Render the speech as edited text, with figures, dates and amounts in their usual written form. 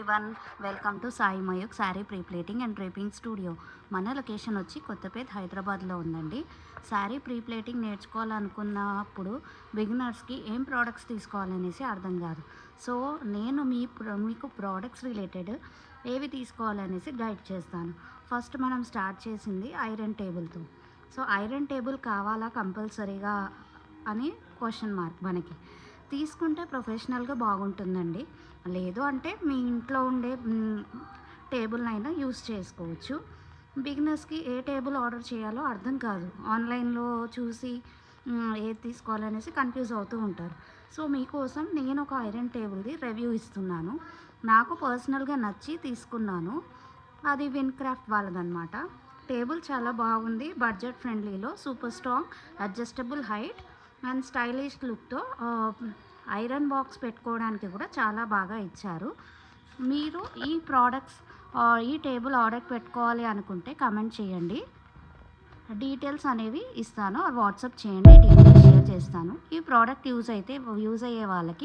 Everyone, welcome to Sai Mayukh sari pre-pleating and draping studio. మన location వచ్చి కొత్తపేట హైదరాబాద్లో ఉందండి. శారీ ప్రీప్లేటింగ్ నేర్చుకోవాలనుకున్నప్పుడు బిగినర్స్కి ఏం ప్రోడక్ట్స్ తీసుకోవాలనేసి అర్థం కాదు. సో నేను మీకు ప్రోడక్ట్స్ రిలేటెడ్ ఏవి తీసుకోవాలనేసి గైడ్ చేస్తాను. ఫస్ట్ మనం స్టార్ట్ చేసింది ఐరన్ టేబుల్తో. సో ఐరన్ టేబుల్ కావాలా కంపల్సరీగా అని క్వశ్చన్ మార్క్. మనకి తీసుకుంటే ప్రొఫెషనల్గా బాగుంటుందండి, లేదు అంటే మీ ఇంట్లో ఉండే టేబుల్నైనా యూస్ చేసుకోవచ్చు. బిగినర్స్కి ఏ టేబుల్ ఆర్డర్ చేయాలో అర్థం కాదు, ఆన్లైన్లో చూసి ఏది తీసుకోవాలనేసి కన్ఫ్యూజ్ అవుతూ ఉంటారు. సో మీకోసం నేను ఒక ఐరన్ టేబుల్ది రివ్యూ ఇస్తున్నాను. నాకు పర్సనల్గా నచ్చి తీసుకున్నాను. అది విన్ క్రాఫ్ట్ వాళ్ళదనమాట. టేబుల్ చాలా బాగుంది, బడ్జెట్ ఫ్రెండ్లీలో, super strong, adjustable height and stylish లుక్తో ఐరన్ బాక్స్ పెట్టుకోవడానికి కూడా చాలా బాగా ఇచ్చారు. మీరు ఈ టేబుల్ ఆర్డర్ పెట్టుకోవాలి అనుకుంటే కమెంట్ చేయండి, డీటెయిల్స్ అనేవి ఇస్తాను, వాట్సాప్ చేయండి, డీటెయిల్స్ షేర్ చేస్తాను. ఈ ప్రోడక్ట్ యూజ్ అయ్యే వాళ్ళకి